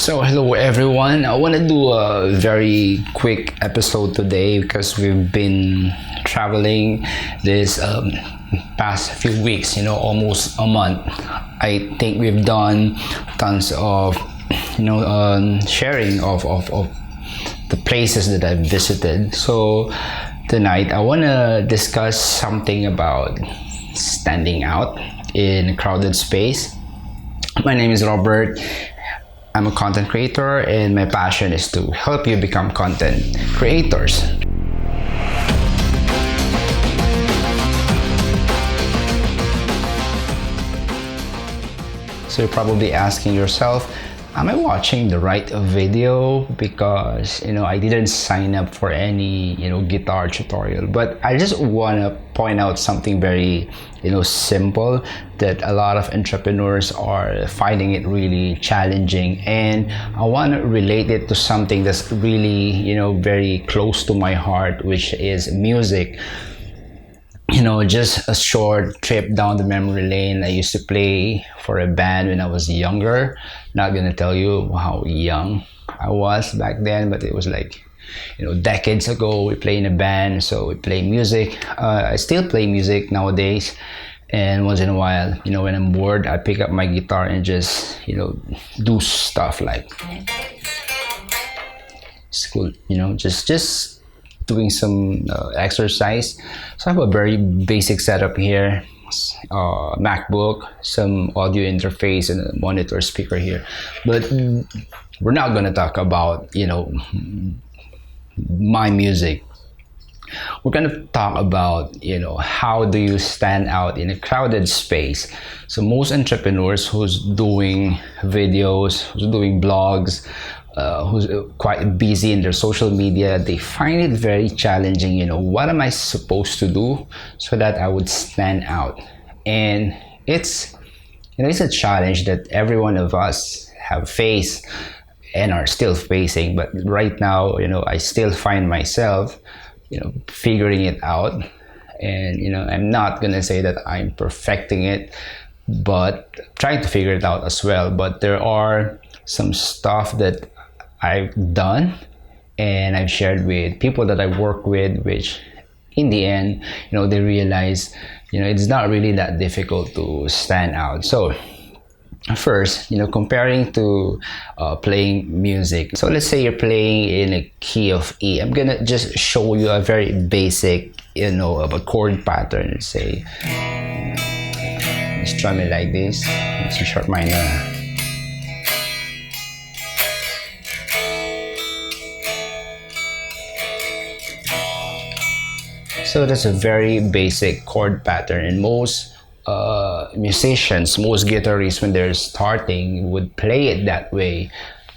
So, hello everyone. I want to do a very quick episode today because we've been traveling this past few weeks, almost a month. I think we've done tons of, sharing of the places that I've visited. So, tonight I want to discuss something about standing out in a crowded space. My name is Robert. I'm a content creator and my passion is to help you become content creators. So you're probably asking yourself, am I watching the right video? Because I didn't sign up for any guitar tutorial, but I just want to point out something very simple that a lot of entrepreneurs are finding it really challenging, and I want to relate it to something that's really very close to my heart, which is music. Just a short trip down the memory lane. I used to play for a band when I was younger. Not gonna tell you how young I was back then, but it was like decades ago. We play in a band, so we play music. I still play music nowadays, and once in a while, when I'm bored, I pick up my guitar and just do stuff like school. Just doing some exercise. So I have a very basic setup here. MacBook, some audio interface, and a monitor speaker here. But we're not gonna talk about my music. We're gonna talk about how do you stand out in a crowded space. So most entrepreneurs who's doing videos, who's doing blogs, who's quite busy in their social media, they find it very challenging. What am I supposed to do so that I would stand out? And it's a challenge that every one of us have faced and are still facing. But right now, I still find myself figuring it out. And I'm not gonna say that I'm perfecting it, but trying to figure it out as well. But there are some stuff that I've done and I've shared with people that I work with, which in the end, they realize, it's not really that difficult to stand out. So first, comparing to playing music. So let's say you're playing in a key of E. I'm gonna just show you a very basic, of a chord pattern. Let's say, strum it like this. It's a sharp minor. So that's a very basic chord pattern, and most musicians, most guitarists, when they're starting, would play it that way.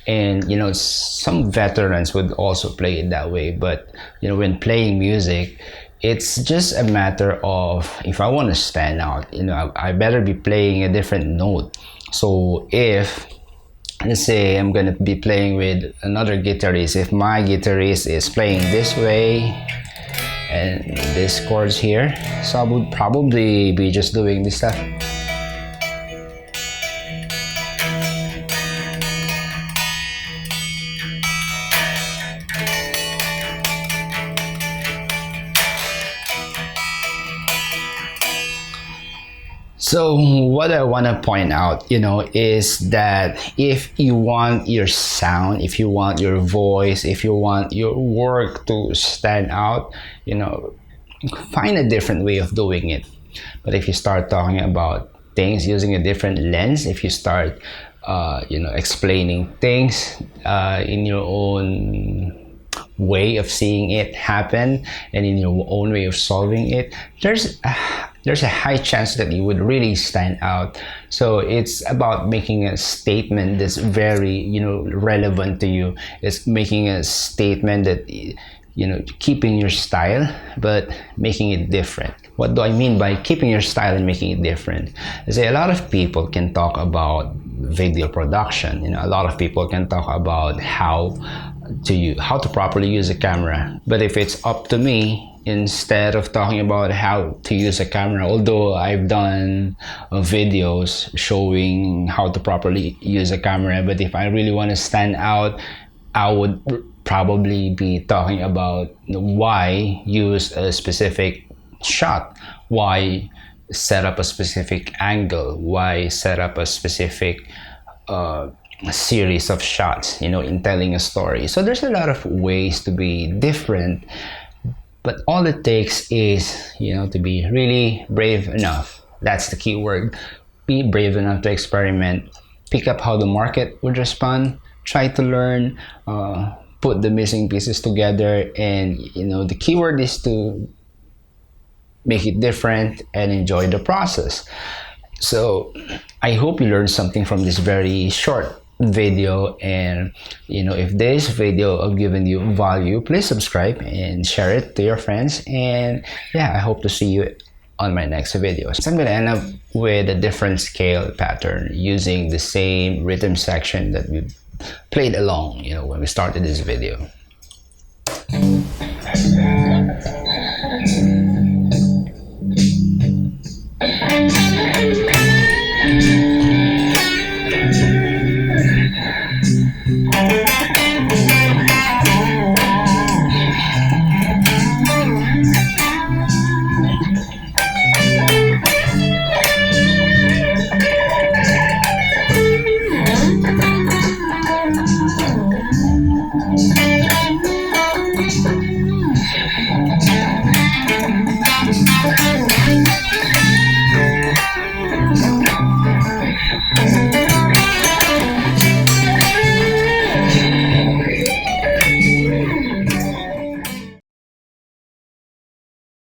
And some veterans would also play it that way. But when playing music, it's just a matter of, if I want to stand out, I better be playing a different note. So if, let's say, I'm gonna be playing with another guitarist, if my guitarist is playing this way and this chords here, so I would probably be just doing this stuff. So what I want to point out, is that if you want your sound, if you want your voice, if you want your work to stand out, find a different way of doing it. But if you start talking about things using a different lens, if you start explaining things in your own way of seeing it happen and in your own way of solving it, there's a high chance that you would really stand out. So it's about making a statement that's very relevant to you. It's making a statement that keeping your style but making it different. What do I mean by keeping your style and making it different? I say a lot of people can talk about video production. A lot of people can talk about how to properly use a camera. But if it's up to me, instead of talking about how to use a camera, although I've done videos showing how to properly use a camera, but if I really want to stand out, I would probably be talking about why use a specific shot, why set up a specific angle, why set up a specific series of shots, in telling a story. So there's a lot of ways to be different, but all it takes is, to be really brave enough. That's the key word. Be brave enough to experiment, pick up how the market would respond, try to learn, put the missing pieces together, and the key word is to make it different and enjoy the process. So I hope you learned something from this very short video, and if this video have given you value, please subscribe and share it to your friends. And yeah, I hope to see you on my next video. So I'm gonna end up with a different scale pattern using the same rhythm section that we played along when we started this video.